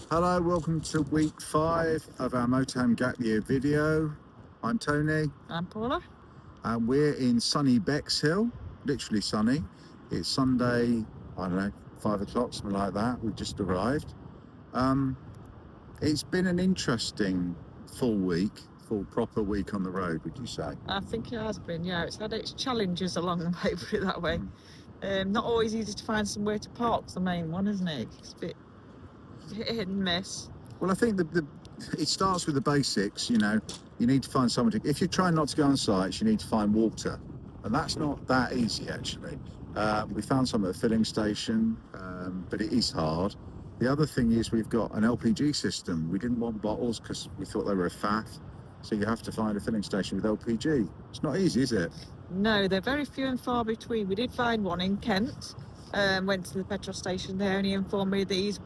Hello, welcome to week 5 of our motorhome gap year video. I'm Tony I'm Paula. and we're in sunny Bexhill, literally sunny. It's Sunday, I don't know, 5 o'clock, something like that. We've just arrived. It's been an interesting full proper week on the road, would you say? I think it has been, yeah. It's had its challenges along the way, put it that way. Not always easy to find somewhere to park's the main one, isn't it? It's a bit hit and miss. Well, I think it starts with the basics, you know. You need to find someone if you're trying not to go on sites, you need to find water. And that's not that easy, actually. We found some at a filling station, but it is hard. The other thing is we've got an LPG system. We didn't want bottles because we thought they were a faff. So you have to find a filling station with LPG. It's not easy, is it? No, they're very few and far between. We did find one in Kent. Went to the petrol station there, and he informed me that he's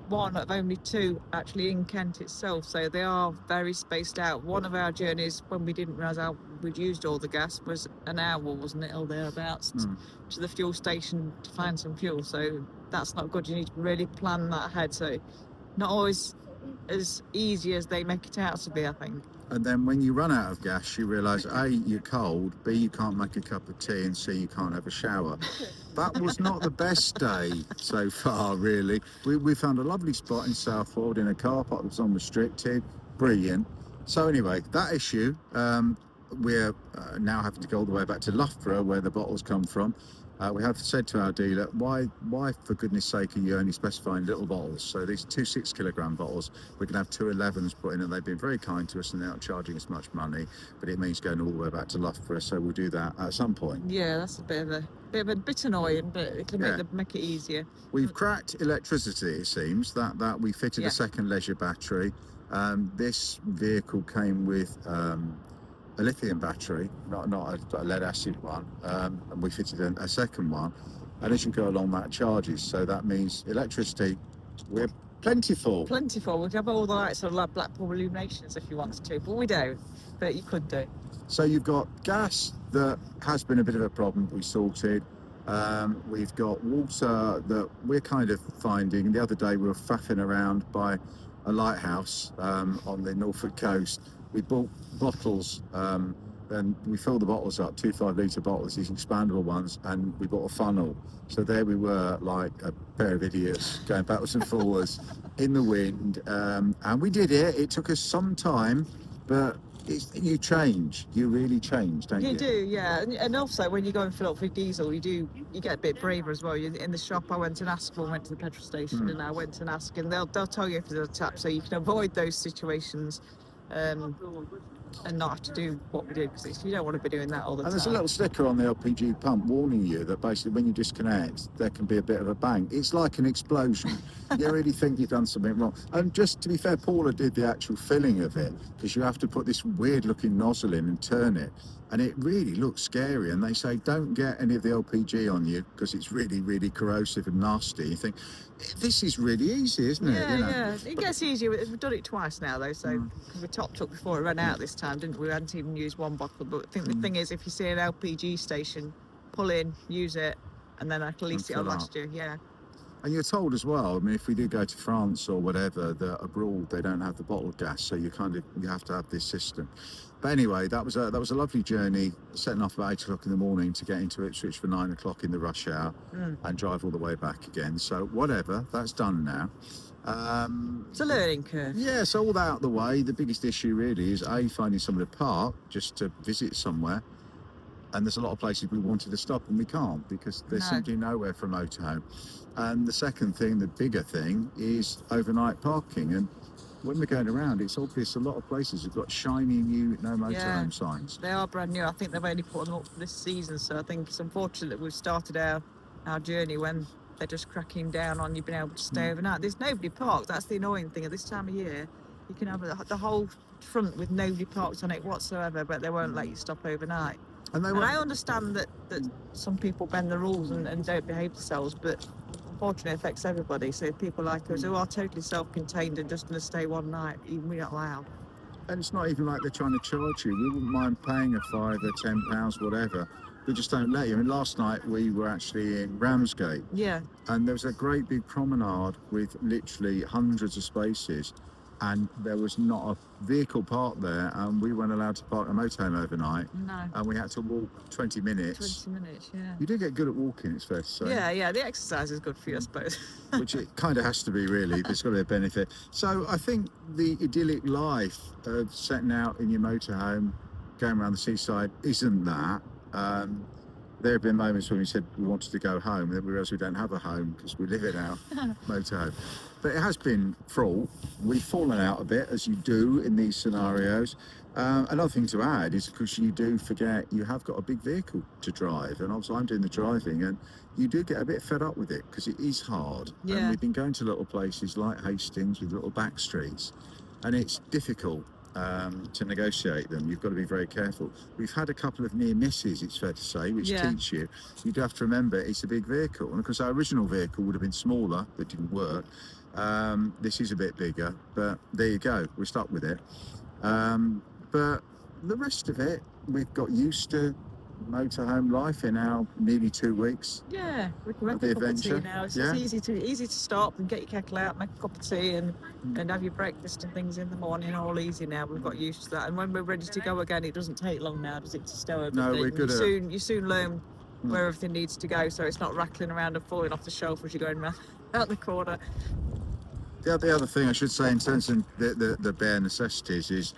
one of only 2 actually in Kent itself, so they are very spaced out. One of our journeys, when we didn't realise how we'd used all the gas, was an hour, wasn't it, or thereabouts, to the fuel station to find some fuel. So that's not good. You need to really plan that ahead. So not always as easy as they make it out to be, I think. And then when you run out of gas, you realise A, you're cold, B, you can't make a cup of tea, and C, you can't have a shower. That was not the best day so far, really. We found a lovely spot in Southwold in a car park that was unrestricted. Brilliant. So anyway, that issue, we're now having to go all the way back to Loughborough, where the bottles come from. We have said to our dealer, why for goodness sake are you only specifying little bottles? So these 2 6-kilogram bottles, we can have 2 11s put in, and they've been very kind to us and they're not charging us much money, but it means going all the way back to Loughborough, so we'll do that at some point. Yeah, that's a bit annoying, but it can make it easier. We've cracked electricity, it seems, that we fitted a second leisure battery. This vehicle came with a lithium battery, not a lead acid one, and we fitted a second one, and as you go along that charges, so that means electricity, we're plentiful. We could have all the lights on like Blackpool illuminations if you wanted to, but we don't, but you could do. So you've got gas that has been a bit of a problem, we sorted. We've got water that we're kind of finding. The other day we were faffing around by a lighthouse on the Norfolk coast. We bought bottles, and we filled the bottles up, 2 5-litre bottles, these expandable ones, and we bought a funnel. So there we were, like a pair of idiots, going backwards and forwards in the wind. And we did it. It took us some time, but you change. You really change, don't you? You do, yeah. And also, when you go and fill up for diesel, you get a bit braver as well. In the shop, I went and asked, went to the petrol station, and I went and asked, and they'll tell you if there's a tap, so you can avoid those situations. And not have to do what we do, because you don't want to be doing that all the time. And there's a little sticker on the LPG pump warning you that basically when you disconnect, there can be a bit of a bang. It's like an explosion. You really think you've done something wrong. And just to be fair, Paula did the actual filling of it, because you have to put this weird looking nozzle in and turn it. And it really looks scary. And they say, don't get any of the LPG on you, because it's really, really corrosive and nasty. You think, this is really easy, isn't it? Yeah. It gets easier. We've done it twice now, though. So we topped up before it ran out this time, didn't we? We hadn't even used one bottle. But I think the thing is, if you see an LPG station, pull in, use it, and then at least it'll last you. Yeah. And you're told as well, I mean, if we do go to France or whatever, that abroad they don't have the bottled gas, so you have to have this system. But anyway, that was a lovely journey, setting off about 8 o'clock in the morning to get into Ipswich for 9 o'clock in the rush hour and drive all the way back again. So whatever, that's done now. It's a learning curve. Yeah, so all that out of the way, the biggest issue really is finding somewhere to park just to visit somewhere. And there's a lot of places we wanted to stop and we can't, because there's simply nowhere for a motorhome. And the second thing, the bigger thing, is overnight parking. And when we're going around, it's obvious a lot of places have got shiny new no motorhome signs. They are brand new. I think they've only put them up for this season, so I think it's unfortunate that we've started our journey when they're just cracking down on you being able to stay overnight. There's nobody parked. That's the annoying thing. At this time of year, you can have the whole front with nobody parked on it whatsoever, but they won't let you stop overnight. And I understand that some people bend the rules and don't behave themselves, but unfortunately it affects everybody. So people like us who are totally self-contained and just going to stay one night, even we're not allowed. And it's not even like they're trying to charge you. We wouldn't mind paying a £5 or £10, whatever. they just don't let you. And last night we were actually in Ramsgate, Yeah. and there was a great big promenade with literally hundreds of spaces, and there was not a vehicle parked there, and we weren't allowed to park a motorhome overnight, No. and we had to walk 20 minutes. 20 minutes, yeah. You do get good at walking, it's fair to say. Yeah, the exercise is good for you, I suppose. Which it kind of has to be, really. There's got to be a benefit. So I think the idyllic life of setting out in your motorhome, going around the seaside, isn't that. There have been moments when we said we wanted to go home, and then we realised we don't have a home because we live in our motorhome. But it has been fraught. We've fallen out a bit, as you do in these scenarios. Another thing to add is, because you do forget you have got a big vehicle to drive, and obviously I'm doing the driving, and you do get a bit fed up with it because it is hard. Yeah. And we've been going to little places like Hastings with little back streets, and it's difficult to negotiate them. You've got to be very careful. We've had a couple of near misses, it's fair to say, which teach you. You do have to remember it's a big vehicle, and of course our original vehicle would have been smaller, but didn't work. This is a bit bigger, but there you go, we're stuck with it. But the rest of it, we've got used to motorhome life in our nearly 2 weeks. Yeah, we can make The a cup of adventure, tea now. It's yeah. just easy to stop and get your kettle out, make a cup of tea, and have your breakfast and things in the morning. All easy now. We've got used to that, and when we're ready to go again, it doesesn't take long now, does it, to stow everything? No, we're good at- You soon learn where everything needs to go, so it's not rattling around and falling off the shelf as you're going round out the corner. The other thing I should say in terms of the bare necessities is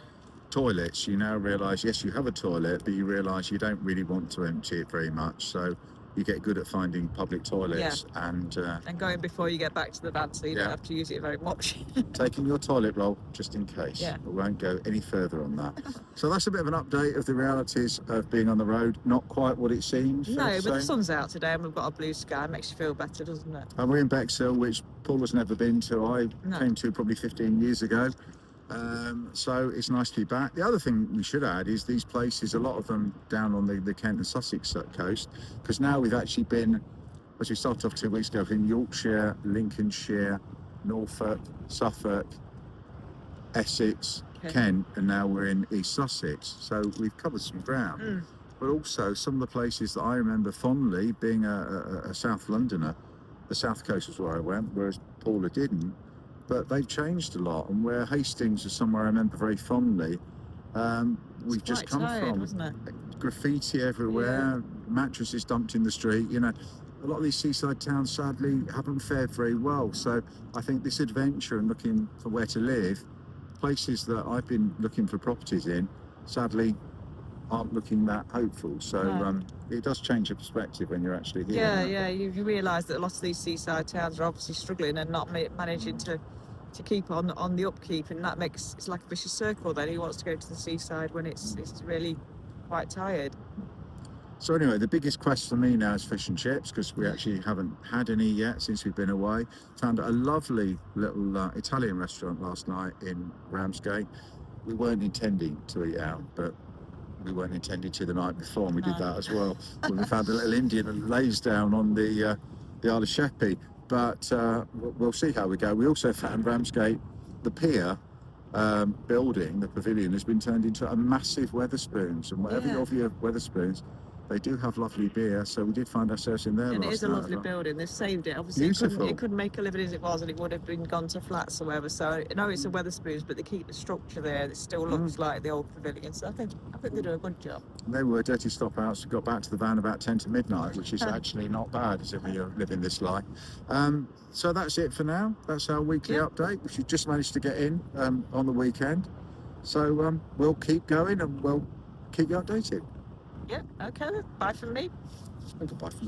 toilets. You now realise, yes, you have a toilet, but you realise you don't really want to empty it very much. So you get good at finding public toilets and going before you get back to the van, so you don't have to use it very much. taking your toilet roll just in case. Yeah. We won't go any further on that. So that's a bit of an update of the realities of being on the road. Not quite what it seems. No, but the sun's out today and we've got a blue sky. It makes you feel better, doesn't it? And we're in Bexhill, which Paul has never been to. I came to probably 15 years ago. So it's nice to be back. The other thing we should add is these places, a lot of them down on the Kent and Sussex coast, because now we've actually been, as we started off 2 weeks ago, in Yorkshire, Lincolnshire, Norfolk, Suffolk, Essex, Kent, and now we're in East Sussex. So we've covered some ground. But also some of the places that I remember fondly, being a South Londoner, the South Coast was where I went, whereas Paula didn't. But they've changed a lot, and where Hastings is somewhere I remember very fondly, we've just come from. Wasn't it? Graffiti everywhere, mattresses dumped in the street. You know, a lot of these seaside towns sadly haven't fared very well. So I think this adventure and looking for where to live, places that I've been looking for properties in, sadly aren't looking that hopeful. So it does change your perspective when you're actually here. Yeah. You realise that a lot of these seaside towns are obviously struggling and not managing to keep on the upkeep, and that makes it's like a vicious circle. Then who wants to go to the seaside when it's really quite tired? So anyway, the biggest quest for me now is fish and chips, because we actually haven't had any yet since we've been away. Found a lovely little Italian restaurant last night in Ramsgate. We weren't intending to eat out, but we weren't intending to the night before, and we did that as well. When we found a little Indian lays down on the Isle of Sheppey. But we'll see how we go. We also found Ramsgate, the pier building, the pavilion, has been turned into a massive Wetherspoons. And whatever your view of Wetherspoons, they do have lovely beer. So we did find ourselves in there. And last it is a night. lovely building. They've saved it. Obviously, Beautiful. It couldn't make a living as it was, and it would have been gone to flats or whatever. So I know it's a Wetherspoons, but they keep the structure there. It still looks like the old pavilion. So I think they do a good job. They were dirty stop outs. Got back to the van about 10 to midnight, which is actually not bad as if you're living this life. So that's it for now. That's our weekly update, which we just managed to get in on the weekend. So we'll keep going and we'll keep you updated. Yeah, okay then. Bye from me. Goodbye from me.